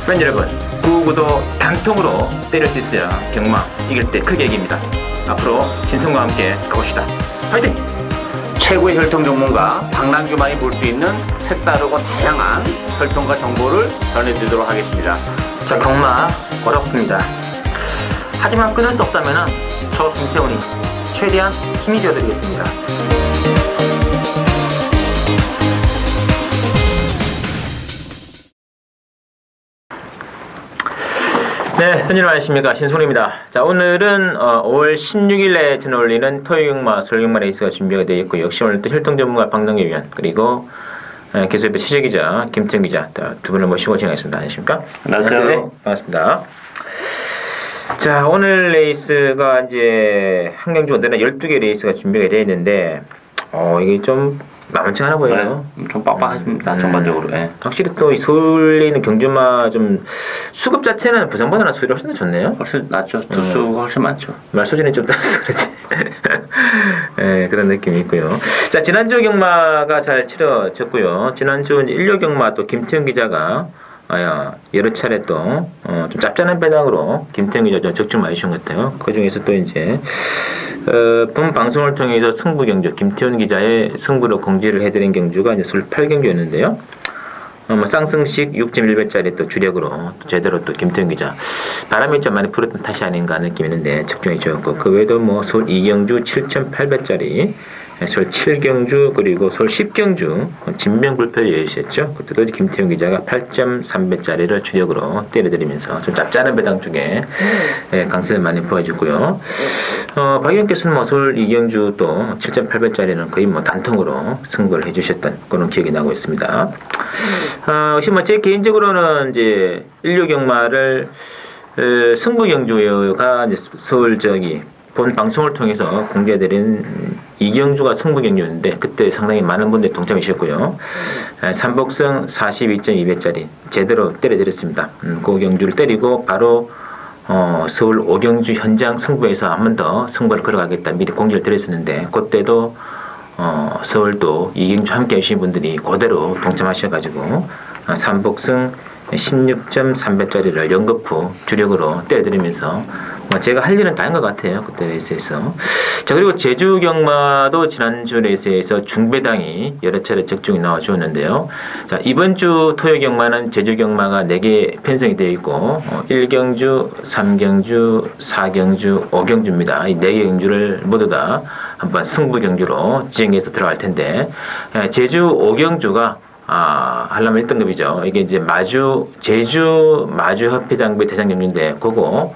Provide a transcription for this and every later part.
팬 여러분, 구구도 단통으로 때릴 수 있어야 경마 이길 때 크게 이깁니다. 앞으로 신성과 함께 가봅시다. 화이팅! 최고의 혈통 전문가 박남규만이 볼 수 있는 색다르고 다양한 혈통과 정보를 전해드리도록 하겠습니다. 자, 경마 어렵습니다. 하지만 끊을 수 없다면 저 김태훈이 최대한 힘이 되어드리겠습니다. 네, 현님 안녕하십니까, 신송입니다. 자, 오늘은 5월 16일에 전해올리는 토요경마, 설경마 레이스가 준비가 되어 있고, 역시 오늘 또 혈통 전문가 박남규 위원, 그리고 기술협회 취재기자 김태훈 기자 두 분을 모시고 진행하겠습니다. 안녕하십니까? 안녕하세요. 네, 반갑습니다. 자, 오늘 레이스가 이제 한 경주 언제나 12개 레이스가 준비가 되어 있는데, 이게 좀 만만치 않아 보여요. 네, 좀 빡빡하십니다. 전반적으로. 네. 확실히 또 이 서울에 있는 경주마 좀 수급 자체는 부산보다는 수율이 훨씬 더 좋네요. 훨씬 낫죠. 투수가 훨씬 많죠. 말소진이 좀 따라서 그렇지. 네, 그런 느낌이 있고요. 자, 지난주 경마가 잘 치러졌고요. 지난주 일요 경마 또 김태훈 기자가 여러 차례 또 좀 짭짤한 배당으로 김태훈 기자 적중 많이 주신 것 같아요. 그 중에서 또 이제 본 방송을 통해서 승부 경주 김태훈 기자의 승부로 공지를 해드린 경주가 이제 술 8경주였는데요. 쌍승식 6.1배짜리 또 주력으로 또 제대로 또 김태훈 기자 바람이 좀 많이 불었던 탓이 아닌가 느낌이 있는데 적중해 주었고, 그 외에도 뭐 서울 2경주 7.8배짜리 서울 7경주 그리고 서울 10경주 진명불패 예시했죠. 그때도 김태훈 기자가 8.3배짜리를 주력으로 때려드리면서 좀 짭짤한 배당 쪽에 강세를 많이 보여주고요. 박 의원께서는 뭐 서울 2경주 또 7.8배짜리는 거의 뭐 단통으로 승부를 해주셨던 그런 기억이 나고 있습니다. 혹시 뭐 제 개인적으로는 이제 일요 경마를 승부 경주가 이제 서울 본 방송을 통해서 공개해드린 이경주가 승부 경주였는데 그때 상당히 많은 분들이 동참이셨고요. 삼복승 42.2배짜리 제대로 때려드렸습니다. 그 경주를 때리고 바로 서울 5경주 현장 승부에서 한 번 더 승부를 걸어가겠다 미리 공지를 드렸었는데, 그때도 서울도 이경주 함께 하신 분들이 그대로 동참하셔가지고 삼복승 16.3배짜리를 연급 후 주력으로 때려드리면서 제가 할 일은 다 한 것 같아요. 그때 레이스에서. 자, 그리고 제주 경마도 지난주 레이스에서 중배당이 여러 차례 적중이 나와 주었는데요. 자, 이번 주 토요 경마는 제주 경마가 4개 편성이 되어 있고 1경주, 3경주, 4경주, 5경주입니다. 이 4개 경주를 모두 다 한번 승부 경주로 지정해서 들어갈 텐데, 제주 5경주가 한라면 1등급이죠. 이게 이제 제주 마주협회장부의 대상경주인데, 그거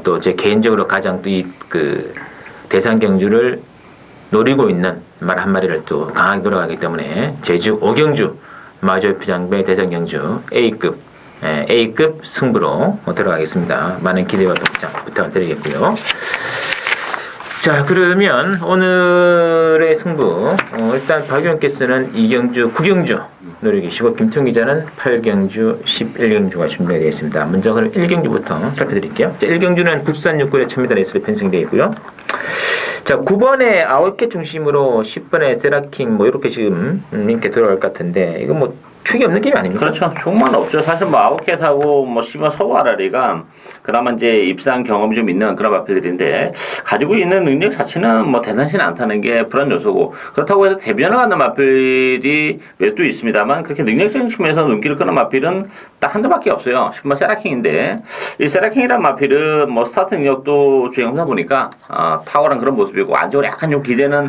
또 제 개인적으로 가장 또 그 대상 경주를 노리고 있는 말 한 마리를 또 강하게 돌아가기 때문에 제주 5경주 마주협회장부의 대상 경주 A급 승부로 들어가겠습니다. 많은 기대와 동참 부탁드리겠고요. 자, 그러면 오늘의 승부 일단 박 의원께서는 2경주 9경주 노리고 계시고 김태훈 기자는 8경주 11경주가 준비가 되어 있습니다. 먼저 그럼 1경주부터 살펴드릴게요. 자, 1경주는 국산 6군의 1000m 레이스로 편성되어 있고요. 자, 9번에 9개 중심으로 10번에 세라킹 뭐 이렇게 지금 이렇게 들어갈 것 같은데, 이거 뭐 축이 없는 게임 아닙니까? 그렇죠. 축만 없죠. 사실 뭐 아웃캣하고 뭐 시마 서구아라리가 그나마 이제 입상 경험이 좀 있는 그런 마필들인데, 가지고 있는 능력 자체는 뭐 대단치는 않다는 게 불안 요소고, 그렇다고 해서 대변을 하는 마필이 몇 도 있습니다만 그렇게 능력적인 측면에서 눈길을 끄는 마필은 딱 한 대밖에 없어요. 10번 세라킹인데, 이 세라킹이란 마필은 뭐 스타트 능력도 주행하다 보니까 탁월한 그런 모습이고, 안쪽으로 약간 좀 기대는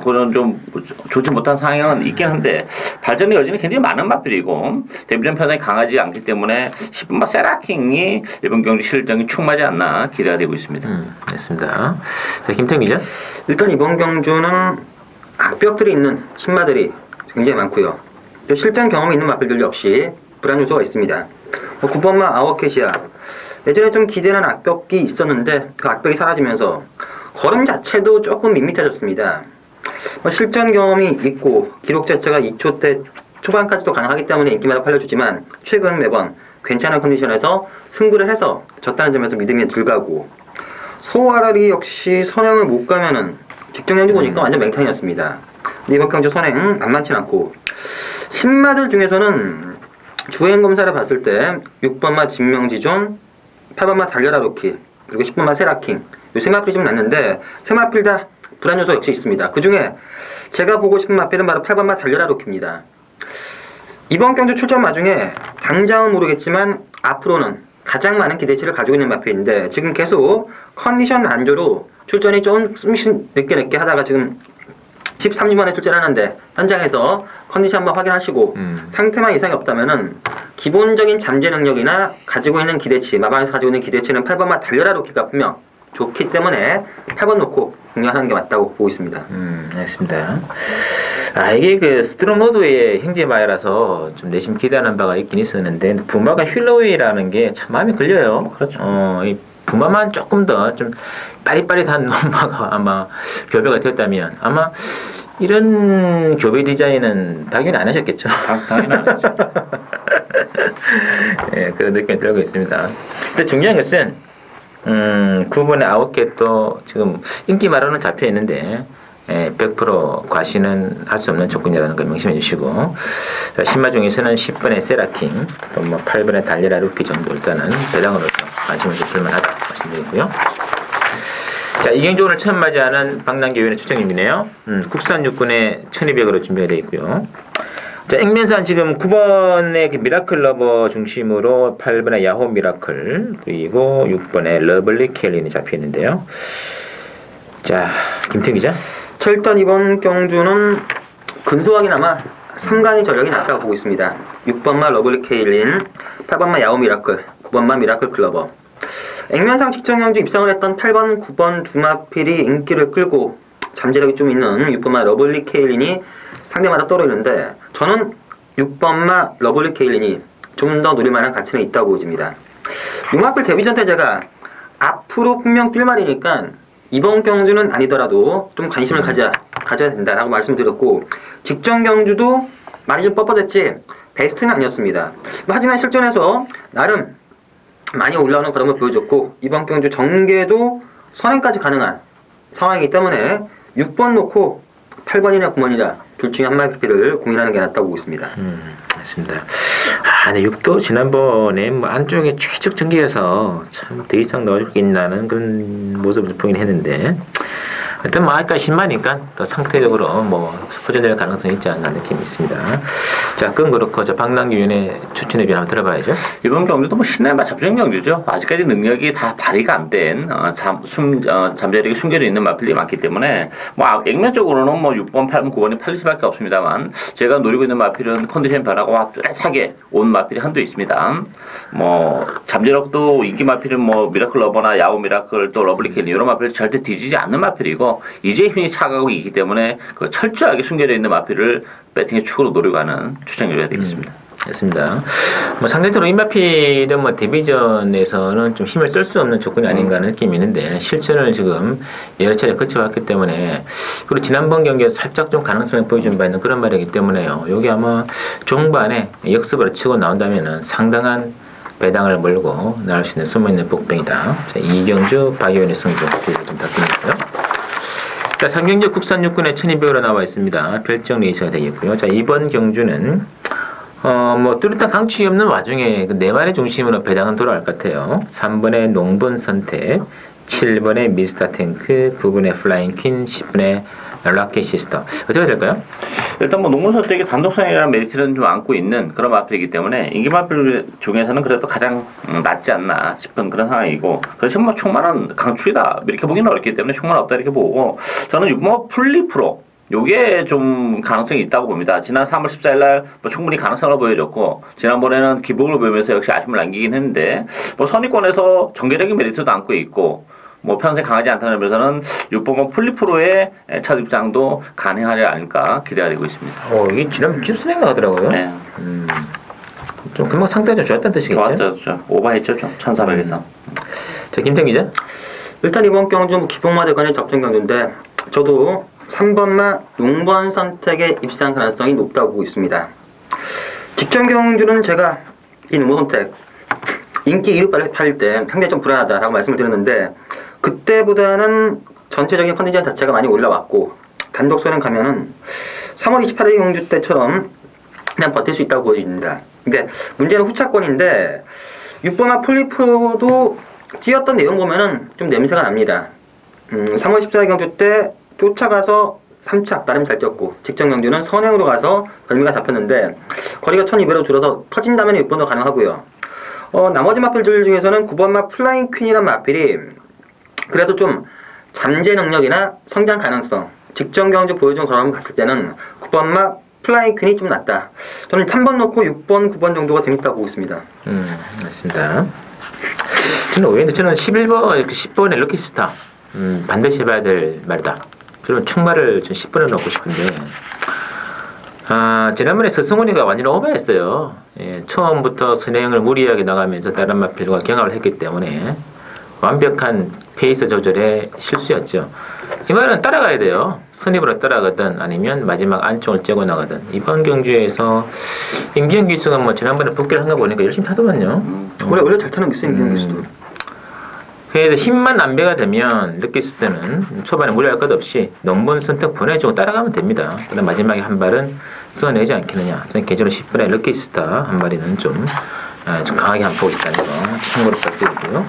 그런 좀 좋지 못한 상황은 있긴 한데 발전의 여지는 굉장히 많은 마필이고, 데뷔전 편성이 강하지 않기 때문에 10번 세라킹이 이번 경기 실력이 충분하지 않나 기대가 되고 있습니다. 됐습니다. 자, 김태훈 기자. 일단 이번 경주는 악벽들이 있는 신마들이 굉장히 많고요. 또 실전 경험이 있는 마필들 역시 불안 요소가 있습니다. 9번마 아워캣이야. 예전에 좀 기대는 악벽이 있었는데 그 악벽이 사라지면서 걸음 자체도 조금 밋밋해졌습니다. 실전 경험이 있고 기록 자체가 2초대 초반까지도 가능하기 때문에 인기마다 팔려주지만 최근 매번 괜찮은 컨디션에서 승부를 해서 졌다는 점에서 믿음이 들가고, 소아라리 역시 선행을 못 가면은 직전 경기 보니까 완전 맹탕이었습니다. 이번 경주 선행 만만치 않고, 신마들 중에서는 주행 검사를 봤을 때 6번마 진명지존, 8번마 달려라 로키, 그리고 10번마 세라킹 이 세 마필이 좀 났는데 세 마필 다 불안 요소 역시 있습니다. 그 중에 제가 보고 싶은 마필은 바로 8번마 달려라 로키입니다. 이번 경주 출전 마중에 당장은 모르겠지만 앞으로는 가장 많은 기대치를 가지고 있는 마필인데 지금 계속 컨디션 안조로 출전이 조금씩 늦게 하다가 지금 13주 만에 출전하는데 현장에서 컨디션 한번 확인하시고 상태만 이상이 없다면은 기본적인 잠재 능력이나 가지고 있는 기대치, 마방에서 가지고 있는 기대치는 8번만 달려라 로키가 분명 좋기 때문에 8번 놓고 공략하는 게 맞다고 보고 있습니다. 알겠습니다. 이게 그 스트롱로드의 행제마이라서 좀 내심 기대하는 바가 있긴 있었는데 부마가 휠러웨이라는 게 참 마음에 걸려요. 그렇죠. 이 부마만 조금 더 좀 빠릿빠릿한 노마가 아마 교배가 되었다면 아마 이런 교배 디자인은 당연히 안 하셨겠죠. 당연히 안 하죠. 예, 그런 느낌이 들고 있습니다. 근데 중요한 것은 9번에 9개 또 지금 인기마로는 잡혀 있는데 100% 과시는 할 수 없는 조건이라는 걸 명심해 주시고 신마 중에서는 10번의 세라킹 또 뭐 8번의 달려라 루키 정도 일단은 배당으로서 관심을 좀 볼만하다 말씀드리고요. 자, 이경주 오늘 처음 맞이하는 박남규위원의 추천님이네요. 국산 육군에 1200으로 준비가 되어 있고요. 자, 액면산 지금 9번의 그 미라클 러버 중심으로 8번의 야호 미라클 그리고 6번의 러블리 켈린이 잡혀 있는데요. 자, 김태기 기자. 자, 일단 이번 경주는 근소하게나마 3강의 전력이 낮다고 보고 있습니다. 6번마 러블리 케일린, 8번마 야오 미라클, 9번마 미라클 클러버. 액면상 직전 경주 입상을 했던 8번, 9번 두 마필이 인기를 끌고 잠재력이 좀 있는 6번마 러블리 케일린이 상대마다 떨어지는데 저는 6번마 러블리 케일린이 좀 더 노릴만한 가치는 있다고 보여집니다. 6마필 데뷔전 때 제가 앞으로 분명 뛸 말이니까 이번 경주는 아니더라도 좀 관심을 가져야 된다라고 말씀드렸고 직전 경주도 많이 좀 뻣뻣했지 베스트는 아니었습니다. 하지만 실전에서 나름 많이 올라오는 그런 걸 보여줬고 이번 경주 전개도 선행까지 가능한 상황이기 때문에 6번 놓고 8번이나 9번이나 둘 중에 한 마리를 고민하는 게 낫다고 보고 있습니다. 맞습니다. 근데 6도 지난번에 뭐 안쪽에 최적 전개여서 참 더 이상 넣어주겠나는 그런 모습을 보긴 했는데 일단 뭐 아까 10만이니까 더 상태적으로 뭐 호전될 가능성이 있지 않나 느낌이 있습니다. 자, 그건 그렇고 저 박남규 위원의 추천에 비해 한번 들어봐야죠. 이번 경주도 뭐 신뢰마 접전 경주죠. 아직까지 능력이 다 발휘가 안 된 잠재력이 숨겨져 있는 마필이 많기 때문에 뭐 액면적으로는 뭐 6번, 8번, 9번이 팔릴 수밖에 없습니다만 제가 노리고 있는 마필은 컨디션 변화가 뚜렷하게 온 마필이 한두 있습니다. 뭐 잠재력도 인기 마필은 뭐 미라클 러버나 야오 미라클 또 러블리 켈리 이런 마필 절대 뒤지지 않는 마필이고 이제 힘이 차가고 있기 때문에 그 철저하게 숨겨져 있는 마필을 배팅의 축으로 노려가는 추천해줘야 되겠습니다. 맞습니다. 뭐 상대적으로 임마필은 뭐 데뷔전에서는 좀 힘을 쓸 수 없는 조건이 아닌가 하는 느낌이 있는데 실전을 지금 여러 차례 거쳐왔기 때문에 그리고 지난번 경기에 살짝 좀 가능성을 보여준 바 있는 그런 말이기 때문에요. 여기 아마 종반에 역습으로 치고 나온다면은 상당한 배당을 몰고 나올 수 있는 숨어있는 복병이다. 자, 이경주 박의원의 승부 좀 부탁드리고요. 자, 상경주 국산 육군에 1200으로 나와 있습니다. 별정 레이스가 되겠고요. 자, 이번 경주는 뭐 뚜렷한 강추위 없는 와중에 그 네 마리 중심으로 배당은 돌아갈 것 같아요. 3번의 농분 선택, 7번의 미스터 탱크, 9번의 플라잉 퀸, 10번의 락켓 시스터. 어떻게 될까요? 일단 뭐 농문 선택이 단독성이라는 메리트는 좀 안고 있는 그런 마필이기 때문에 인기 마필 중에서는 그래도 가장 낫지 않나 싶은 그런 상황이고 그래서 뭐 충만한 강추위다 이렇게 보기는 어렵기 때문에 충만 없다 이렇게 보고 저는 6번 플리프로 요게 좀 가능성이 있다고 봅니다. 지난 3월 14일날 뭐 충분히 가능성을 보여줬고 지난번에는 기복을 보이면서 역시 아쉬움을 남기긴 했는데 뭐 선의권에서 전개적인 메리트도 안고 있고 뭐 평생 강하지 않다는 점에서는 6번번 플리프로의 첫 입장도 가능하지 않을까 기대가 되고 있습니다. 이게 지난번 깁스넥 나가더라고요. 네. 좀 금방 상태가 좀 좋았다는 뜻이겠죠? 좋았죠. 오버했죠. 1400에서. 자, 김태형 기자. 일단 이번 경주 뭐 기복마대 간의 접전 경주인데 저도 3번마 용번 선택의 입상 가능성이 높다고 보고 있습니다. 직전 경주는 제가 이 농번 선택 인기 2루 팔 때 상당히 좀 불안하다라고 말씀을 드렸는데 그때보다는 전체적인 컨디션 자체가 많이 올라왔고 단독 선행 가면은 3월 28일 경주 때처럼 그냥 버틸 수 있다고 보여집니다. 근데 문제는 후차권인데 6번마 플리프도 뛰었던 내용 보면은 좀 냄새가 납니다. 3월 14일 경주 때 쫓아가서 3착 나름 잘 뛰었고 직전 경주는 선행으로 가서 벌미가 잡혔는데 거리가 1200로 줄어서 터진다면 6번도 가능하고요. 나머지 마필들 중에서는 9번마 플라잉 퀸이란 마필이 그래도 좀 잠재 능력이나 성장 가능성 직전 경주 보여준 거라고 봤을 때는 9번마 플라잉 퀸이 좀 낫다. 저는 3번 놓고 6번, 9번 정도가 재밌다고 보고 있습니다. 맞습니다. 저는 오히려 저는 11번, 10번의 럭키스타 반드시 해봐야 될 말이다. 저는 충마를 좀 10번에 넣고 싶은데 지난번에 서승훈이가 완전히 오버했어요. 예, 처음부터 선행을 무리하게 나가면서 다른 마필과 경합을 했기 때문에 완벽한 페이스 조절에 실수였죠. 이번에는 따라가야 돼요. 선입으로 따라가든 아니면 마지막 안쪽을 째고 나가든. 이번 경주에서 임기현 기수가 뭐 지난번에 복귀를 한 거 보니까 열심히 타더만요. 원래 잘 타는 게 있어요, 임기현 기수도. 그래서 힘만 안배가 되면 느꼈을 때는 초반에 무리할 것 없이 넘본 선택 보내주고 따라가면 됩니다. 그럼 마지막에 한 발은 써내지 않겠느냐. 저는 개인적으로 10분의 럭키스타 한 마리는 좀 강하게 한번 보고 싶다는 거 참고로 말씀드리고요.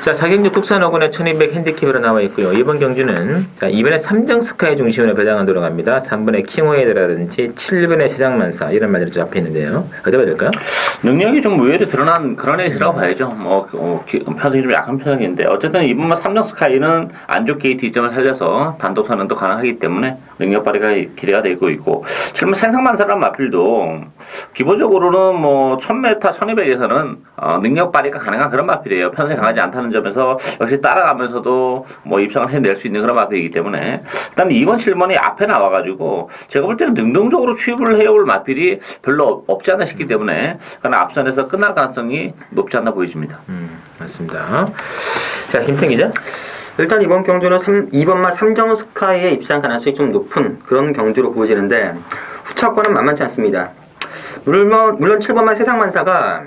자, 사경주 국산어군의 1200 핸디캡으로 나와 있고요. 이번 경주는 자, 2번에 3정 스카이 중심으로 배당은 들어갑니다. 3번에 킹호헤드라든지 7번에 세장만사 이런 말들이 잡혀 있는데요. 어디 봐야 될까요? 능력이 좀 의외로 드러난 그런 에이스라고 봐야죠. 편성이 좀 약한 편성인데 어쨌든 이번만 3정 스카이는 안쪽 게이트 이점을 살려서 단독 선언도 가능하기 때문에 능력 발휘가 기대가 되고 있고 7번 생상만사라는 마필도 기본적으로는 뭐 1000m, 1200에서는 능력 발휘가 가능한 그런 마필이에요. 편성이 강하지 않다는 점에서 역시 따라가면서도 뭐 입상을 해낼 수 있는 그런 마필이기 때문에 일단 2번, 7번이 앞에 나와가지고 제가 볼 때는 능동적으로 취입을 해올 마필이 별로 없지 않나 싶기 때문에 그러나 앞선에서 끝날 가능성이 높지 않나 보여집니다. 맞습니다. 자, 김태 기자. 일단 이번 경주는 2번마 3정 스카이의 입상 가능성이 좀 높은 그런 경주로 보여지는데 후차권은 만만치 않습니다. 물론 7번마 세상만사가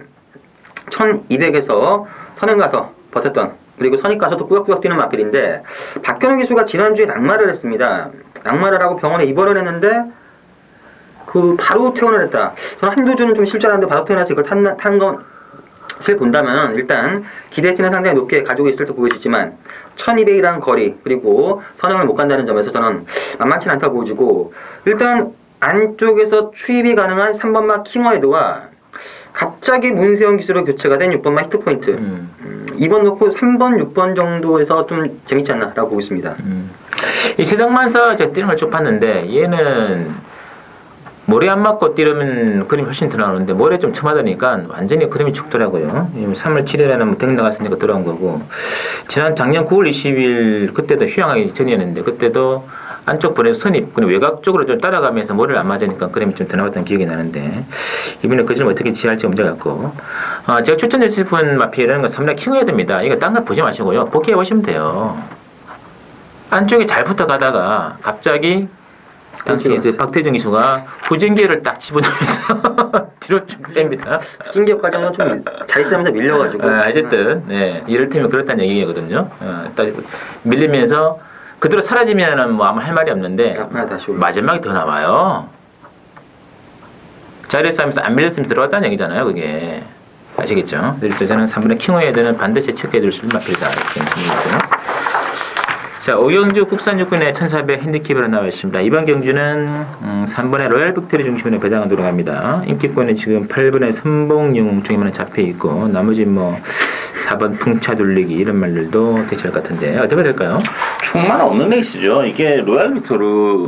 1200에서 선행 가서 버텼던 그리고 선입 가서도 꾸역꾸역 뛰는 마필인데 박현우 기수가 지난주에 낙마를 했습니다. 낙마를 하고 병원에 입원을 했는데 바로 퇴원을 했다. 저는 한두 주는 좀 실전한데 바로 퇴원해서 이걸 탄 것을 본다면 일단 기대치는 상당히 높게 가지고 있을 때 보여지지만 1200이라는 거리 그리고 선행을 못 간다는 점에서 저는 만만치 않다고 보여지고 일단 안쪽에서 추입이 가능한 3번마 킹어헤드와 갑자기 문세영 기수로 교체가 된 6번마 히트포인트 2번 놓고 3번, 6번 정도에서 좀 재밌지 않나 라고 보고 있습니다. 이 세상만사 제가 뛰는 걸 쭉 봤는데 얘는 모래 안 맞고 뛰려면 그림이 훨씬 더 나오는데 모래 좀 쳐맞으니까 완전히 그림이 죽더라고요. 3월 7일에는 뭐 댕 나갔으니까 들어온 거고 작년 9월 20일 그때도 휴양하기 전이었는데 그때도 안쪽 보내서 선입 그리고 외곽 쪽으로 좀 따라가면서 모래를 안 맞으니까 그림이 좀 더 나왔던 기억이 나는데 이번에 그 점을 어떻게 지할지 문제가 있고 제가 추천드리고 싶은 마필이라는 건 3라 킹헤드입니다. 이거 딴 거 보지 마시고요. 복귀해 보시면 돼요. 안쪽에 잘 붙어가다가 갑자기 당시 박태정 기수가 후진기를 딱 집어넣으면서 뒤로 쭉 뺍니다. 후진기역 과정은 좀 잘 있으면서 밀려가지고 어쨌든 네, 이를테면 그렇다는 얘기거든요. 딱 밀리면서 그대로 사라지면은 뭐 아무 할 말이 없는데 마지막에 더 나와요. 자리에서 하면서 안 밀렸으면 들어갔다는 얘기잖아요. 그게 아시겠죠? 그래서 저는 3분의 킹호헤드는 반드시 체크해둘 수 있는 마필이다 이렇게 생각합니다. 자, 오경주 국산 육군의 1400 핸디캡으로 나와 있습니다. 이번 경주는 3번의 로얄 빅토리 중심으로 배당을 들어갑니다. 인기권은 지금 8번의 선봉영웅 중에만 잡혀 있고 나머지 뭐 4번 풍차 돌리기 이런 말들도 대체할 것 같은데 어떻게 될까요? 충만 없는 레이스죠. 이게 로얄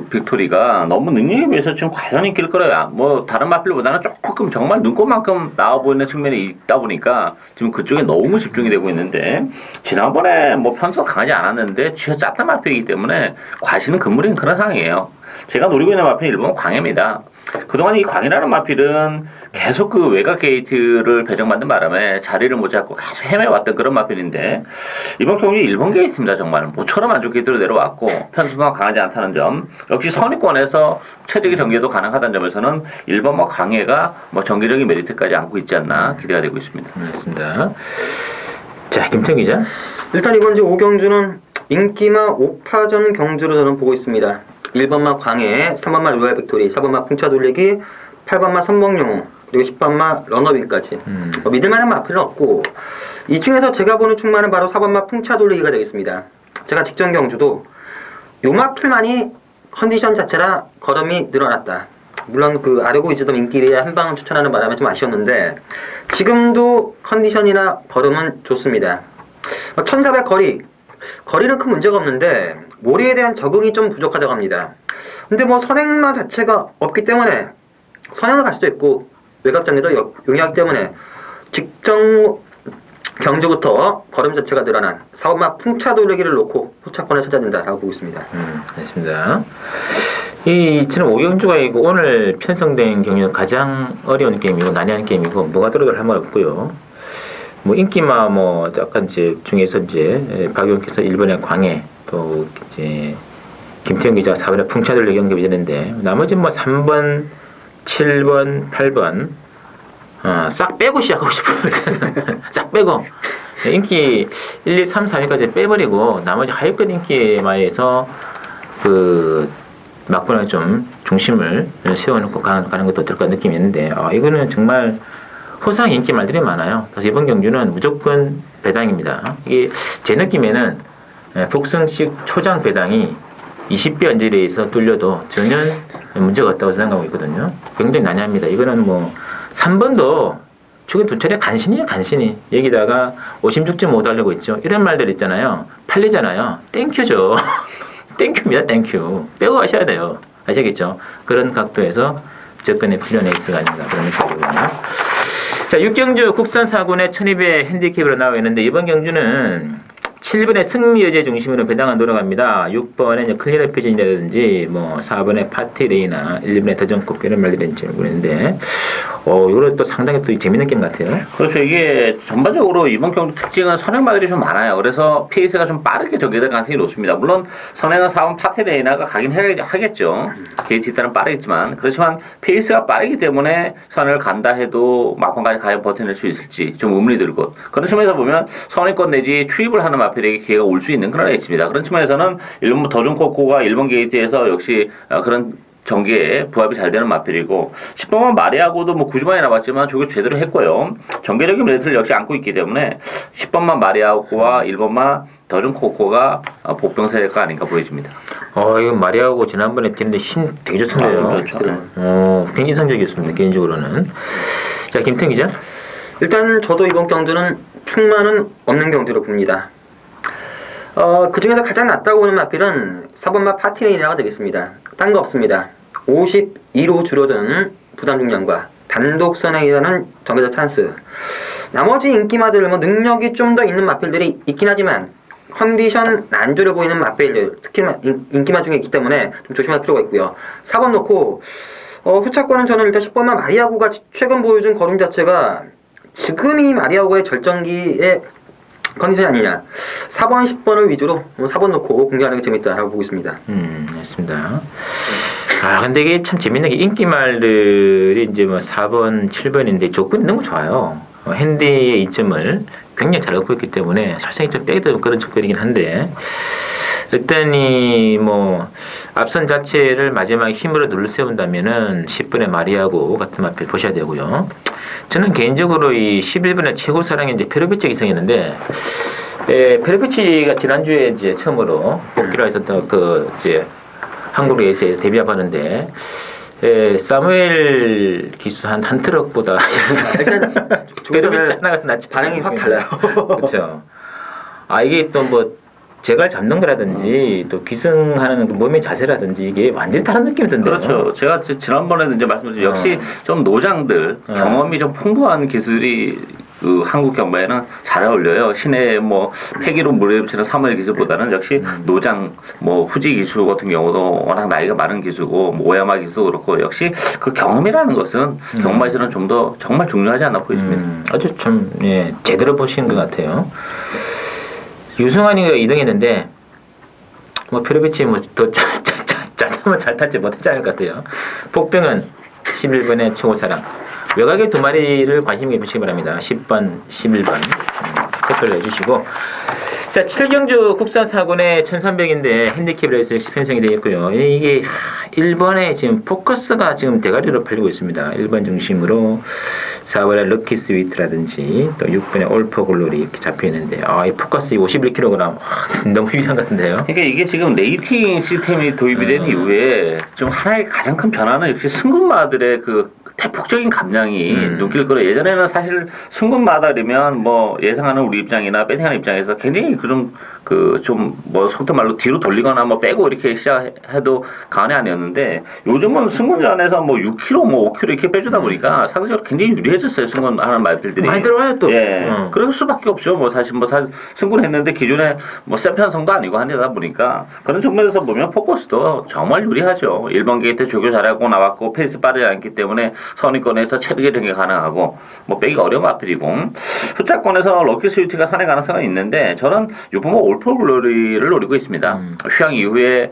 빅토리가 너무 능력에 비해서 지금 과연 인기를 끌어야 뭐 다른 마필보다는 조금 정말 눈꽃만큼 나와 보이는 측면이 있다 보니까 지금 그쪽에 너무 집중이 되고 있는데 지난번에 뭐 편수가 강하지 않았는데 쥐어 짰던 마필이기 때문에 과시는 금물인 그런 상황이에요. 제가 노리고 있는 마필은 일본 광해입니다. 그동안 이 광이라는 마필은 계속 그 외곽 게이트를 배정받는 바람에 자리를 못 잡고 계속 헤매왔던 그런 마필인데 이번 경기 1번 게이트입니다. 정말 모처럼 안쪽 게이트로 내려왔고 편수가 강하지 않다는 점 역시 선위권에서 체력이 전개도 가능하다는 점에서는 1번 뭐 광해가 뭐 정기적인 메리트까지 안고 있지 않나 기대가 되고 있습니다. 맞습니다. 자, 김태형 기자. 일단 이번 주 5경주는 인기마 5파전 경주로 저는 보고 있습니다. 1번마 광해, 3번마 로얄 빅토리, 4번마 풍차 돌리기, 8번마 선봉영웅, 그리고 10번마 러너윙까지 믿을만한 마필은 없고 이 중에서 제가 보는 충마는 바로 4번마 풍차 돌리기가 되겠습니다. 제가 직전 경주도 요 마필만이 컨디션 자체라 걸음이 늘어났다. 물론 그 아르고 이즈덤 인기리에 한방 추천하는 바람에 좀 아쉬웠는데 지금도 컨디션이나 걸음은 좋습니다. 1400 거리는 큰 문제가 없는데 모리에 대한 적응이 좀 부족하다고 합니다. 근데 뭐 선행마 자체가 없기 때문에 선행을 갈 수도 있고 외곽 정리도 용이하기 때문에 직전 경주부터 걸음 자체가 늘어난 4번마 풍차 돌리기를 놓고 호차권을 찾아야 된다라고 보고 있습니다. 알겠습니다. 이처럼 오경주가 있고 오늘 편성된 경기는 가장 어려운 게임이고 난해한 게임이고 뭐가 들어갈 할 말 없고요. 뭐 인기마 뭐 약간 이제 중에서 이제 박용께서 1번의 광해 또 이제 김태형 기자가 4번의 풍차 돌리기 연결이 되는데 나머지 뭐 3번, 7번, 8번 싹 빼고 시작하고 싶어요. 일단은 싹 빼고 인기 1, 2, 3, 4위까지 빼버리고 나머지 하위권 인기마에서 그 막판에 좀 중심을 세워놓고 가는 것도 어떨까 느낌이 있는데 이거는 정말 호상 인기 말들이 많아요. 그래서 이번 경주는 무조건 배당입니다. 이게 제 느낌에는 복승식 초장 배당이 20배 언저리에서 뚫려도 전혀 문제가 없다고 생각하고 있거든요. 굉장히 난해합니다. 이거는 뭐 3번도 최근 두 차례 간신히요, 간신히. 여기다가 56.5 달리고 있죠. 이런 말들 있잖아요. 팔리잖아요. 땡큐죠. 땡큐입니다, 땡큐. 빼고 가셔야 돼요. 아시겠죠? 그런 각도에서 접근의 필요한 에이스가 아닌가 그런 느낌이거든요. 자, 6경주 국산 4군의 1200 핸디캡으로 나와 있는데 이번 경주는 7번의 승리 여제 중심으로 배당을 돌아갑니다. 6번의 클리어 피진이라든지 뭐 4번의 파티레이나 1번의 더전코피 이런 말들이 있는지 모르겠는데 이거는 또 상당히 또 재밌는 게임 같아요. 그렇죠. 이게 전반적으로 이번 경주 특징은 선행마들이 좀 많아요. 그래서 페이스가 좀 빠르게 전개될 가능성이 높습니다. 물론 선행은 4번 파티레이나가 가긴 하겠죠. 게이트 일단은 빠르겠지만 그렇지만 페이스가 빠르기 때문에 선을 간다 해도 막판까지 과연 버텨낼 수 있을지 좀 의문이 들고 그런 측면에서 보면 선행권 내지 추입을 하는 마필에게 기회가 올 수 있는 그런 레이스입니다. 그런 측면에서는 일본 더준코코가 일본 게이트에서 역시 그런 전개에 부합이 잘 되는 마필이고 10번만 마리아고도 뭐 9주만이 남았지만 저게 제대로 했고요. 전개적인 메리트를 역시 안고 있기 때문에 10번만 마리아고와 1번만 더준코코가 복병세가 아닌가 보여집니다. 이거 마리아고 지난번에 뛰는데 힘 되게 좋던데요. 그렇죠. 굉장히 인상적이었습니다. 개인적으로는. 자, 김태형 기자. 일단 저도 이번 경주는 충만은 없는 경주로 봅니다. 그 중에서 가장 낫다고 보는 마필은 4번마 파티레이나가 되겠습니다. 딴 거 없습니다. 52로 줄어든 부담 중량과 단독 선행이라는 정해적 찬스. 나머지 인기마들 뭐 능력이 좀 더 있는 마필들이 있긴 하지만 컨디션 난조를 보이는 마필들 특히 인기마 중에 있기 때문에 좀 조심할 필요가 있고요. 4번 놓고 후차권은 저는 일단 10번마 마리아고가 최근 보여준 걸음 자체가 지금이 마리아고의 절정기에 컨디션이 아니냐. 4번, 10번을 위주로 4번 놓고 공개하는 게 재밌다라고 보고 있습니다. 맞습니다. 근데 이게 참 재밌는 게 인기말들이 이제 뭐 4번, 7번인데 조건이 너무 좋아요. 핸디의 이점을 굉장히 잘 얻고 있기 때문에 살짝 좀 빼기 때문에 그런 조건이긴 한데 일단 뭐 앞선 자체를 마지막에 힘으로 눌러 세운다면은 10번의 마리아고 같은 마필 보셔야 되고요. 저는 개인적으로 이 11번의 최고 사랑이 이제 페르비치 기성이었는데 페르비치가 지난주에 이제 처음으로 복귀를 했었던 그 이제 한국 레이스에 데뷔하는데 사무엘 기수 한 트럭보다 일단 페르비치 하나가 낫지 반응이 확 달라요. 그렇죠. 이게 또 뭐 제갈 잡는 거라든지 또 기승하는 그 몸의 자세라든지 이게 완전히 다른 느낌이 든대요. 그렇죠. 제가 지난번에도 이제 말씀드린 역시 좀 노장들 경험이 좀 풍부한 기술이 그 한국 경마에는 잘 어울려요. 신의 뭐 패기로 무릎치는 사무엘 기수보다는 역시 노장 뭐 후지 기수 같은 경우도 워낙 나이가 많은 기수고 뭐 오야마 기수도 그렇고 역시 그 경험이라는 것은 경마에서는 좀 더 정말 중요하지 않나 보입니다. 아주 참 제대로 보신 것 같아요. 유승환이가 2등했는데 뭐 페르비치 뭐더 짜장면 잘 탈지 못했지 않을 것 같아요. 복병은 11번의 최고사랑 외곽의 두 마리를 관심 있게 보시기 바랍니다. 10번, 11번 체크를 해주시고 자, 7경주 국산 사군의 1300인데 핸디캡에서 편성이 되어 있고요. 이게 1번에 지금 포커스가 지금 대가리로 팔리고 있습니다. 1번 중심으로 4번에 럭키 스위트라든지 또 6번에 올퍼 글로리 이렇게 잡혀 있는데 이 포커스 51kg 너무 유리한 것 같은데요. 그러니까 이게 지금 레이팅 시스템이 도입이 된 이후에 좀 하나의 가장 큰 변화는 역시 승군마들의 그 대폭적인 감량이 눈길 거려. 예전에는 사실 승군마달이면 뭐 예상하는 우리 입장이나 배팅하는 입장에서 굉장히 뭐 속된 말로 뒤로 돌리거나 뭐 빼고 이렇게 시작해도 가언이 아니었는데 요즘은 승군전에서 뭐 6kg 뭐 5kg 이렇게 빼주다 보니까 상대적으로 굉장히 유리해졌어요. 승군하는 말들이 많이 들어와요 또. 예, 그럴 수밖에 없죠. 뭐 사실 승군했는데 기존에 뭐 세편성도 아니고 한데다 보니까 그런 측면에서 보면 포커스도 정말 유리하죠. 1번 게이트 조교 잘하고 나왔고 페이스 빠르지 않기 때문에 선입권에서 체력이 등에 가능하고 뭐 빼기가 어려운 마필이고 숫자권에서 럭키 스위트가 산의 가능성은 있는데 저는 6번 올포 글로리를 노리고 있습니다. 휴양 이후에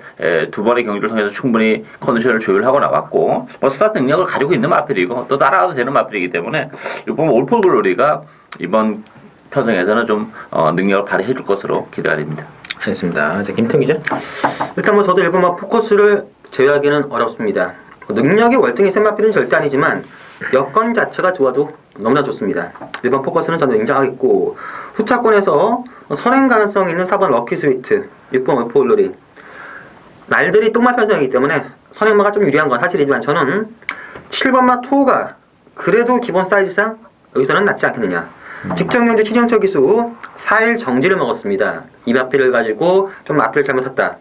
두 번의 경주를 통해서 충분히 컨디션을 조율하고 나왔고 뭐 스타트 능력을 가지고 있는 마필이고 또 따라가도 되는 마필이기 때문에 6번 올포 글로리가 이번 편성에서는 좀 능력을 발휘해 줄 것으로 기대가 됩니다. 알겠습니다. 자, 김태형 기자. 일단 뭐 저도 1번 포커스를 제외하기는 어렵습니다. 능력이 월등히 센 마필은 절대 아니지만 여건 자체가 좋아도 너무나 좋습니다. 1번 포커스는 저는 인정하겠고 후차권에서 선행 가능성 있는 4번 럭키 스위트, 6번 올포 글로리 날들이 똥맛 편성이기 때문에 선행마가 좀 유리한 건 사실이지만 저는 7번마 토가 그래도 기본 사이즈상 여기서는 낫지 않겠느냐. 직전 경주 치정처 기수 4일 정지를 먹었습니다. 이 마필을 가지고 좀 마필을 잘못했다.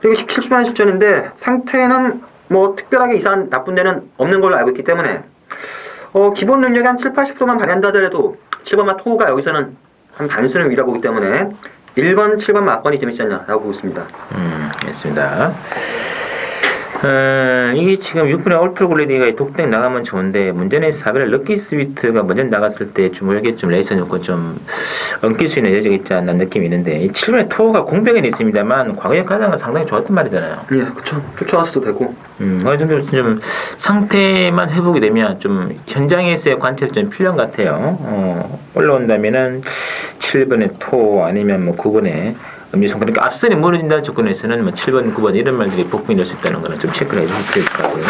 그리고 17번 출전인데 상태는 뭐 특별하게 이상한 나쁜 데는 없는 걸로 알고 있기 때문에 기본 능력이 한 7~80%만 발휘한다 하더라도 7번마 토가 여기서는 한 반수는 위라보기 때문에 1번, 7번 마건이 재밌지 않냐라고 보고 있습니다. 알겠습니다. 이게 지금 6분의 올풀 글래디가 독땡 나가면 좋은데 문제는 4번의 럭키 스위트가 먼저 나갔을 때 주물게 좀 레이선 요건 좀 엉킬 수 있는 여지가 있지 않나 느낌이 있는데 이 7번의 토가 공백은 있습니다만 과거에 가장은 상당히 좋았단 말이잖아요. 예, 그쵸. 쫓아왔어도 되고. 어느 정도 좀 상태만 회복이 되면 좀 현장에서의 관찰이 좀 필요한 것 같아요. 올라온다면은 7번의 토 아니면 뭐 9번의 음료수 그러니까 앞선이 무너진다는 조건에서는 뭐 7번, 9번 이런 말들이 복분이 될 수 있다는 거는 좀 체크를 해주실 수 있을 것 같고요.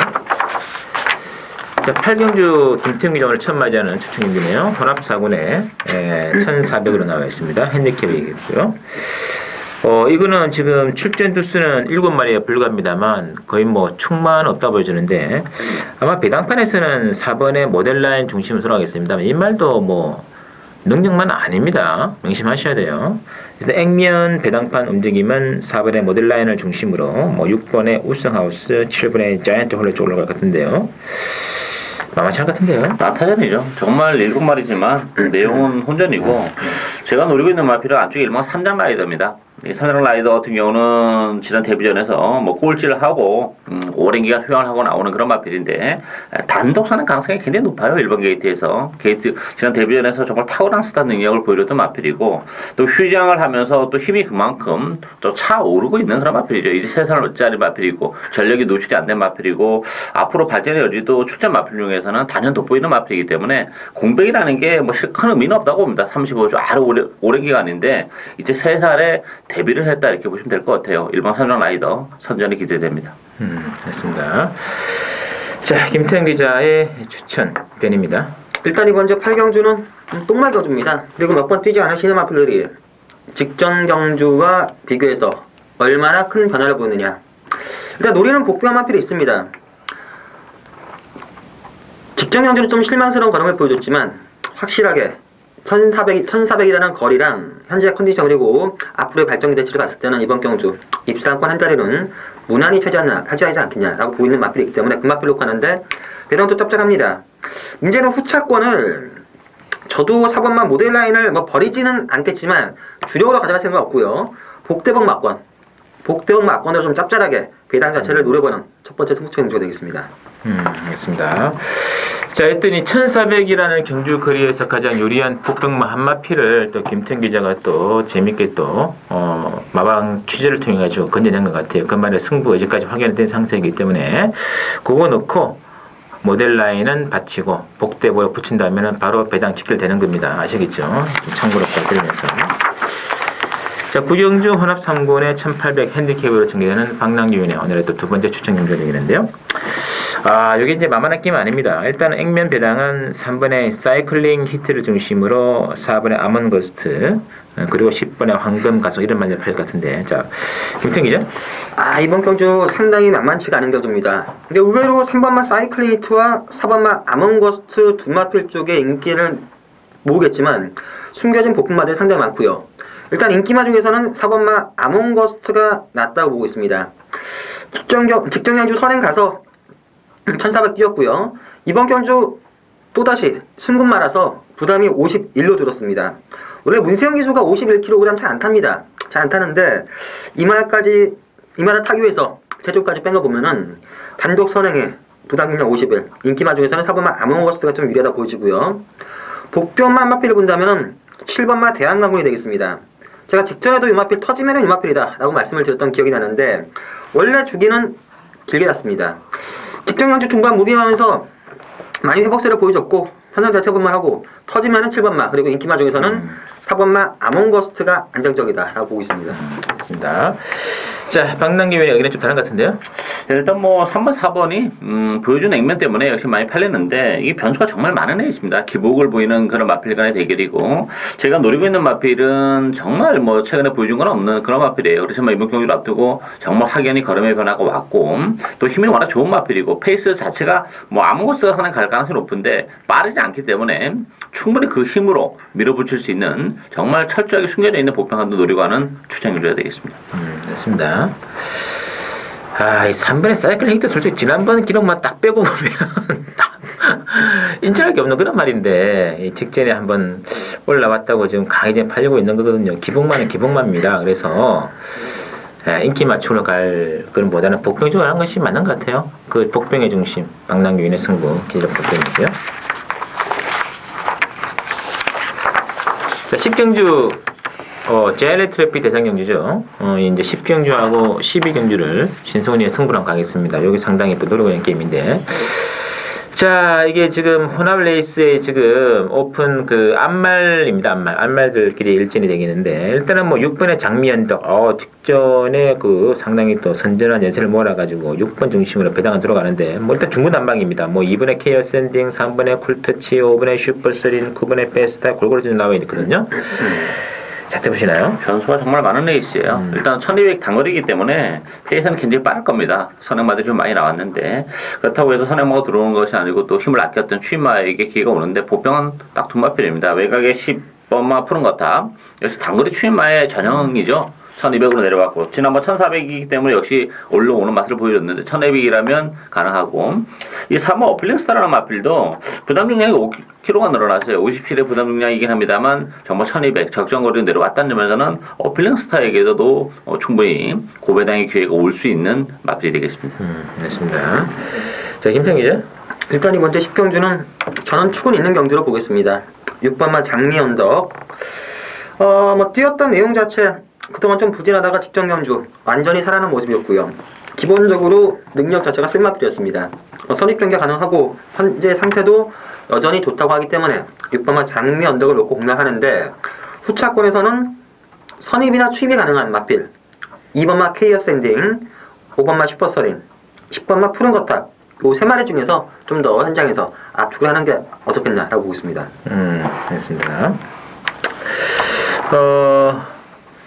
자, 8경주 김태형 기자 오늘 처음 맞이하는 추천 경기네요. 혼합 4군에 1,400으로 나와 있습니다. 핸디캡이겠고요. 이거는 지금 출전 두수는 7마리에 불과합니다만 거의 뭐 충만 없다 보여주는데 아마 배당판에서는 4번의 모델라인 중심으로 돌아가겠습니다만 이 말도 뭐 능력만 아닙니다. 명심하셔야 돼요. 그래서 액면 배당판 움직임은 4번의 모델라인을 중심으로 뭐 6번의 우승하우스, 7번의 자이언트 홀레 쪽으로 갈 것 같은데요. 만만치 않을 것 같은데요. 나타전이죠. 정말 7마리지만 내용은 혼전이고 제가 노리고 있는 마필은 안쪽에 일명 3장 라이더입니다. 이 3장 라이더 같은 경우는 지난 데뷔전에서 뭐 꼴찌를 하고 오랜 기간 휴양을 하고 나오는 그런 마필인데 단독 사는 가능성이 굉장히 높아요. 1번 게이트에서. 지난 데뷔전에서 정말 탁월한 스타트 능력을 보여줬던 마필이고 또 휴장을 하면서 또 힘이 그만큼 또 차오르고 있는 그런 마필이죠. 이제 3살짜리 마필이고 전력이 노출이 안 된 마필이고 앞으로 발전의 여지도 출전 마필 중에서는 단연 돋보이는 마필이기 때문에 공백이라는 게 뭐 큰 의미는 없다고 봅니다. 35주 아주 오랜 기간인데 이제 3살에 데뷔를 했다 이렇게 보시면 될 것 같아요. 1번 3장 라이더 선전이 기대됩니다. 알겠습니다. 자, 김태형 기자의 추천 변입니다. 일단 이번 주 8경주는 똥말 경주입니다. 그리고 몇 번 뛰지 않으시는 마필들이 직전 경주와 비교해서 얼마나 큰 변화를 보이느냐. 일단 노리는 복부한 마필이 있습니다. 직전 경주는 좀 실망스러운 걸음을 보여줬지만 확실하게 1400이라는 거리랑 현재 컨디션 그리고 앞으로의 발전 기대치를 봤을 때는 이번 경주 입상권 한 자리는 무난히 차지하지 않겠냐라고 보이는 마필이기 때문에 그 마필 놓고 하는데 배당도 짭짤합니다. 문제는 후차권을 저도 4번만 모델 라인을 뭐 버리지는 않겠지만 주력으로 가져갈 생각 없고요. 복대복 막권으로 좀 짭짤하게 배당 자체를 노려보는 첫 번째 승부처 경주가 되겠습니다. 알겠습니다. 자, 했더니 1400이라는 경주 거리에서 가장 유리한 복병마 한마피를 또 김태형 기자가 또 재밌게 또 마방 취재를 통해 가지고 건져낸 것 같아요. 그만의 승부 여지까지 확인된 상태이기 때문에 그거 넣고 모델 라인은 받치고 복대보에 붙인다면 바로 배당 직결되는 겁니다. 아시겠죠? 참고로 부탁드리면서 자, 구경주 혼합 3군의 1800 핸디캡으로 전개되는 박남규인의 오늘의 또 두 번째 추천 경주가 되겠는데요. 아, 여기 이제 만만한 게임 아닙니다. 일단 액면 배당은 3번의 사이클링 히트를 중심으로 4번의 아몬거스트 그리고 10번의 황금 가속 이런 말을 팔 것 같은데. 자, 김태형 기자. 아, 이번 경주 상당히 만만치가 않은 경주입니다. 근데 의외로 3번마 사이클링 히트와 4번마 아몬거스트 두 마필 쪽의 인기를 모으겠지만 숨겨진 복분마들이 상당히 많고요. 일단 인기마 중에서는 4번마 아몬거스트가 낫다고 보고 있습니다. 직전 경주 선행 가서 1400 뛰었고요. 이번 경주 또다시 승군마라서 부담이 51로 줄었습니다. 원래 문세영 기수가 51kg 잘 안 탑니다. 잘 안 타는데 이마를 타기 위해서 제쪽까지 뺀 거 보면은 단독 선행에 부담 능력 51, 인기마 중에서는 4번마 아몬거스트가 좀 유리하다 보이지고요. 복변마 한마필을 본다면은 7번마 대한강군이 되겠습니다. 제가 직전에도 유마필 터지면은 유마필이다 라고 말씀을 드렸던 기억이 나는데 원래 주기는 길게 났습니다. 직전 경주 중반 무빙하면서 많이 회복세를 보여줬고 현상 자체 볼만하고 터지면은 7번마 그리고 인기마 중에서는 4번마 아몬거스트가 안정적이다 라고 보고 있습니다. 맞습니다. 자, 박남규의 여기는 좀 다른 것 같은데요. 일단 뭐 3번, 4번이 보여준 액면 때문에 역시 많이 팔렸는데 이게 변수가 정말 많은 애 있습니다. 기복을 보이는 그런 마필 간의 대결이고 제가 노리고 있는 마필은 정말 뭐 최근에 보여준 건 없는 그런 마필이에요. 그렇지만 이번 경기를 앞두고 정말 확연히 걸음의 변화가 왔고 또 힘이 워낙 좋은 마필이고 페이스 자체가 뭐 아무것도 하나 갈 가능성이 높은데 빠르지 않기 때문에 충분히 그 힘으로 밀어붙일 수 있는 정말 철저하게 숨겨져 있는 복병한도 노리고 하는 추천이어야 되겠습니다. 됐습니다. 아, 이 3번의 사이클 히트 솔직히 지난번 기록만 딱 빼고 보면 인정할 게 없는 그런 말인데 이 직전에 한번 올라왔다고 지금 강하게 팔리고 있는 거거든요. 기복만은 기복만입니다. 그래서 인기 맞추러 갈 그런 보다는 복병 중에 하는 것이 맞는 것 같아요. 그 복병의 중심 박남규인의 승부 기존 복병이세요. 자, 10경주 JLA 트래픽 대상 경주죠. 이제 10경주하고 12경주를 신승훈이의 승부랑 가겠습니다. 여기 상당히 또 노리고 있는 게임인데. 자, 이게 지금 혼합 레이스의 지금 오픈 그 앞말입니다. 앞말들끼리 일진이 되겠는데, 일단은 뭐 6번의 장미연덕, 직전에 그 상당히 또 선전한 연세를 몰아가지고 6번 중심으로 배당은 들어가는데, 뭐 일단 중구난방입니다. 뭐 2번의 케어 샌딩, 3번의 쿨터치, 5번의 슈퍼서린, 9번의 베스타 골고루 좀 나와 있거든요. 자, 해보시나요? 변수가 정말 많은 레이스예요. 일단 1200 단거리이기 때문에 페이스는 굉장히 빠를 겁니다. 선행마들이 좀 많이 나왔는데 그렇다고 해서 선행마가 들어오는 것이 아니고 또 힘을 아꼈던 추임마에게 기회가 오는데 보병은 딱 두 마필입니다. 외곽에 10번마 푸른 거탑 역시 단거리 추임마의 전형이죠. 1200으로 내려갔고 지난번 1400이기 때문에 역시 올라오는 맛을 보여줬는데 1200이라면 가능하고 이 3호 어플링스타라는 마필도 부담 중량이 5kg가 늘어났어요. 57의 부담 중량이긴 합니다만 정말 1200 적정거리로 내려왔다는 점에서는 어플링스타에게도 충분히 고배당의 기회가 올 수 있는 마필이 되겠습니다. 알겠습니다. 자, 김태형 기자. 일단 이번 주 10경주는 저는 축은 있는 경주로 보겠습니다. 6번마 장미언덕 뭐 뛰었던 내용 자체 그동안 좀 부진하다가 직전 경주 완전히 살아난 모습이었고요. 기본적으로 능력 자체가 쓸마필이었습니다. 선입 변경 가능하고 현재 상태도 여전히 좋다고 하기 때문에 6번마 장미 언덕을 놓고 공략하는데 후차권에서는 선입이나 추입이 가능한 마필 2번마 케이어 샌딩, 5번마 슈퍼서린, 10번마 푸른 거탑 요 세 마리 중에서 좀 더 현장에서 압축을 하는 게 어떻겠냐라고 보고 있습니다. 알겠습니다.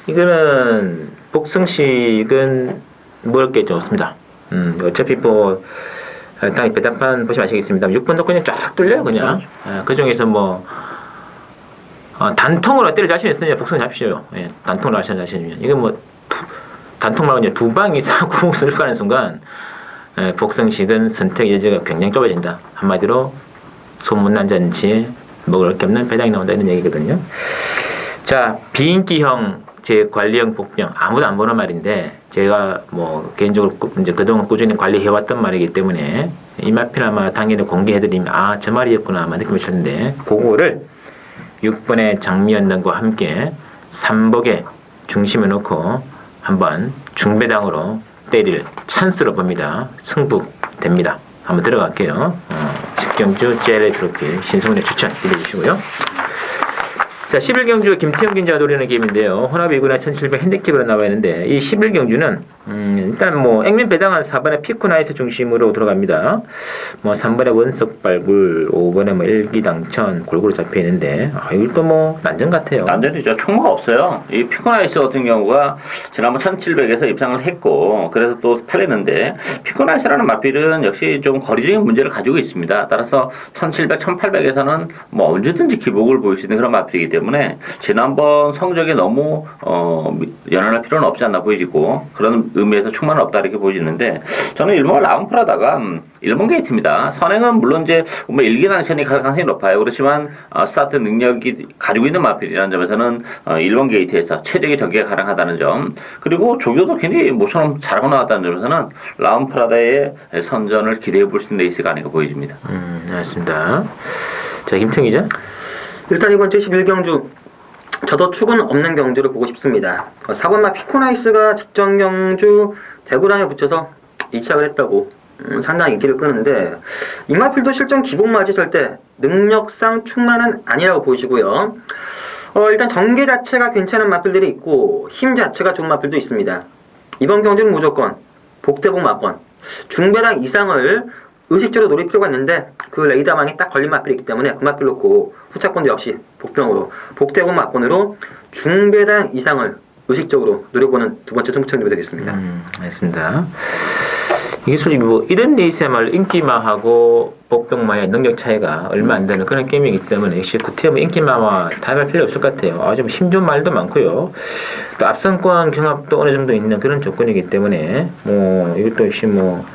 이거는 복승식은 먹을 게 좀 없습니다. 어차피 뭐 당연히 배당판 보시면 아시겠습니다. 6번도 그냥 쫙 뚫려요 그냥. 그 중에서 뭐 단통으로 때릴 자신 있으면 복승 잡히죠. 예, 단통으로 하시는 자신이면 이거 뭐 단통 말고 이제 두 방 이상 구멍을 가는 순간 복승식은 선택 여지가 굉장히 좁아진다. 한마디로 소문난 잔치 먹을 게 없는 배당이 나온다 이런 얘기거든요. 자, 비인기형 제 관리형 복병 아무도 안 보는 말인데 제가 뭐 개인적으로 이제 그동안 꾸준히 관리해왔던 말이기 때문에 이 마필 아마 당연히 공개해드리면 저 말이었구나 아마 느낌이 쳤는데 그거를 6번의 장미연단과 함께 3복에 중심에 놓고 한번 중배당으로 때릴 찬스로 봅니다. 승부 됩니다. 한번 들어갈게요. 10경주 JLA 트로피 신승훈의 추천 기대해 주시고요. 자, 11경주 김태형 기자가 노리는 게임인데요. 혼합 2구나 1700 핸디캡으로 나와 있는데 이 11경주는 일단 뭐 액면 배당은 4번에 피코나이스 중심으로 들어갑니다. 뭐 3번에 원석 발굴, 5번에 뭐 일기당천 골고루 잡혀 있는데 이것도 뭐 난전 같아요. 난전이죠. 총무가 없어요. 이 피코나이스 같은 경우가 지난번 1700에서 입상을 했고 그래서 또 팔렸는데 피코나이스라는 마필은 역시 좀 거리적인 문제를 가지고 있습니다. 따라서 1700, 1800에서는 뭐 언제든지 기복을 보일 수 있는 그런 마필이기 때문에 지난번 성적에 너무 연연할 필요는 없지 않나 보이지고 그런 의미에서 충만은 없다 이렇게 보여지는데 저는 일본을 라운프라다가 일본 게이트입니다. 선행은 물론 이제 뭐 일기당천이 가능성이 높아요. 그렇지만 스타트 능력이 가지고 있는 마필이라는 점에서는 일본 게이트에서 최적의 전개가 가능하다는 점 그리고 조교도 굉장히 모처럼 잘하고 나왔다는 점에서는 라운프라다의 선전을 기대해 볼 수 있는 레이스가 아닌가 보여집니다. 알겠습니다. 자, 김태형 기자. 일단 이번 주 11경주 저도 축은 없는 경주를 보고 싶습니다. 4번마 피코나이스가 직전 경주 대구랑에 붙여서 2착을 했다고 상당히 인기를 끄는데 이 마필도 실전 기복 맞으실 때 능력상 충만은 아니라고 보이시고요. 일단 전개 자체가 괜찮은 마필들이 있고 힘 자체가 좋은 마필도 있습니다. 이번 경주는 무조건 복대복 맞건 중배당 이상을 의식적으로 노릴 필요가 있는데 그 레이더망이 딱 걸린 마필이 있기 때문에 그 마필 놓고 후차권도 역시 복병으로 복대복 맞건으로 중배당 이상을 의식적으로 노려보는 두 번째 승부처님이 되겠습니다. 알겠습니다. 이게 솔직히 뭐 이런 레이스야말로 인기마하고 복병마의 능력 차이가 얼마 안 되는 그런 게임이기 때문에 역시 구태여 인기마와 다를 필요 없을 것 같아요. 좀 힘 좋은 말도 많고요. 또 앞선권 경합도 어느 정도 있는 그런 조건이기 때문에 뭐 이것도 역시 뭐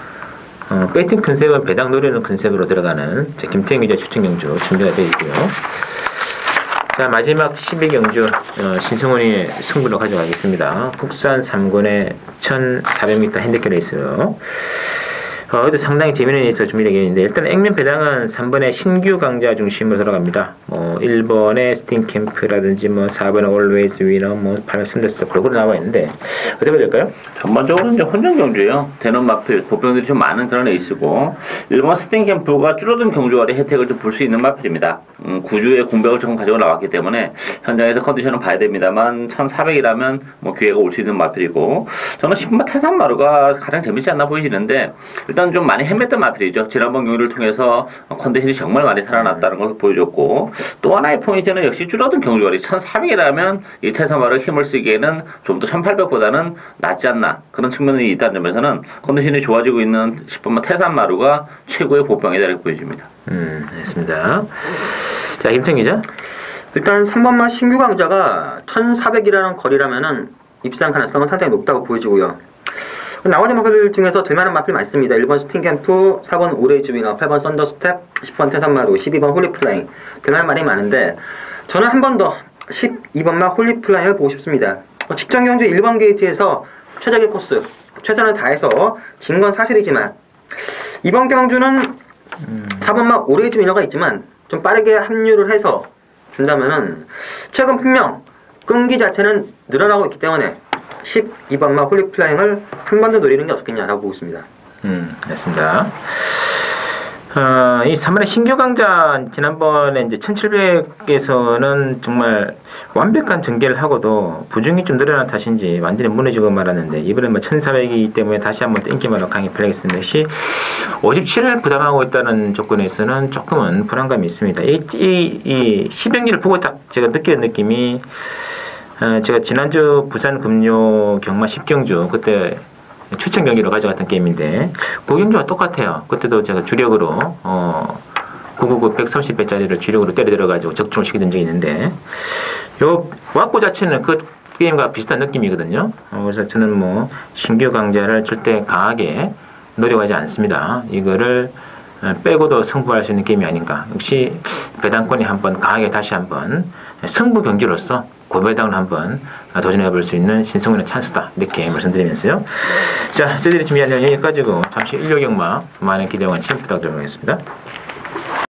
배팅 컨셉은 배당 노리는 컨셉으로 들어가는 김태형 기자 추천 경주 준비가 되어 있고요. 자, 마지막 12경주 신승훈이 승부로 가져가겠습니다. 국산 3군의 1400m 핸디캡 레이스요. 이것도 상당히 재미있는 레이스가 준비되어 있는데 일단 액면 배당은 3번의 신규 강자 중심으로 들어갑니다. 뭐 1번의 스팅캠프라든지 뭐 4번의 올웨이즈 위너 뭐 8번 선더스타 골고루 나와 있는데 어떻게 될까요? 전반적으로 이제 혼전 경주예요. 대는 마필 보병들이 좀 많은 그런 레이스고 1번 스팅캠프가 줄어든 경주거리 혜택을 좀 볼 수 있는 마필입니다. 9주의 공백을 조금 가지고 나왔기 때문에 현장에서 컨디션은 봐야 됩니다만 1400이라면 뭐 기회가 올 수 있는 마필이고 저는 10번 태산마루가 가장 재밌지 않나 보이시는데 일단 좀 많이 헤맸던 마필이죠. 지난번 경기를 통해서 컨디션이 정말 많이 살아났다는 것을 보여줬고 또 하나의 포인트는 역시 줄어든 경주거리 1400이라면 이 태산마루가 힘을 쓰기에는 좀 더 1800보다는 낫지 않나 그런 측면이 있다는 점에서는 컨디션이 좋아지고 있는 10번마 태산마루가 최고의 보병이다 이렇게 보여집니다. 알겠습니다. 자, 김태형 기자. 일단 3번마 신규 강자가 1400이라는 거리라면은 입상 가능성은 상당히 높다고 보여지고요. 나머지 마필 중에서 될만한 마필 많습니다. 1번 스팅캠프, 4번 오레이즈 위너, 8번 썬더스텝, 10번 태산마루, 12번 홀리플라잉 될만한 말이 많은데 저는 한 번 더 12번마 홀리플라잉을 보고 싶습니다. 직전 경주 1번 게이트에서 최적의 코스, 최선을 다해서 진 건 사실이지만 이번 경주는 4번마 오레이즈 위너가 있지만 좀 빠르게 합류를 해서 준다면은 최근 분명 끈기 자체는 늘어나고 있기 때문에 12번마 홀리플라잉을 한 번 더 노리는 게 어떻겠냐라고 보고 있습니다. 됐습니다. 이 3번의 신규 강자 지난번에 이제 1700에서는 정말 완벽한 전개를 하고도 부중이 좀 늘어난 탓인지 완전히 무너지고 말았는데 이번에 뭐 1400이기 때문에 다시 한번 또 인기만으로 강에 팔리겠습니다. 역시 57을 부담하고 있다는 조건에서는 조금은 불안감이 있습니다. 이 10경기를 보고 딱 제가 느끼는 느낌이 제가 지난주 부산 금요 경마 10경주 그때 추천 경기로 가져갔던 게임인데 그 경주와 똑같아요. 그때도 제가 주력으로 999 130배짜리를 주력으로 때려 들어가지고 적중을 시키던 적이 있는데 요 왁구 자체는 그 게임과 비슷한 느낌이거든요. 그래서 저는 뭐 신규 강자를 절대 강하게 노려가지 않습니다. 이거를 빼고도 승부할 수 있는 게임이 아닌가. 역시 배당권이 한번 강하게 다시 한번 승부 경기로서 고배당을 한번 도전해 볼 수 있는 신승훈의 찬스다 이렇게 말씀드리면서요. 자, 저희들이 준비한 내용 여기까지고 잠시 일요경마 많은 기대와 관심 부탁드리겠습니다.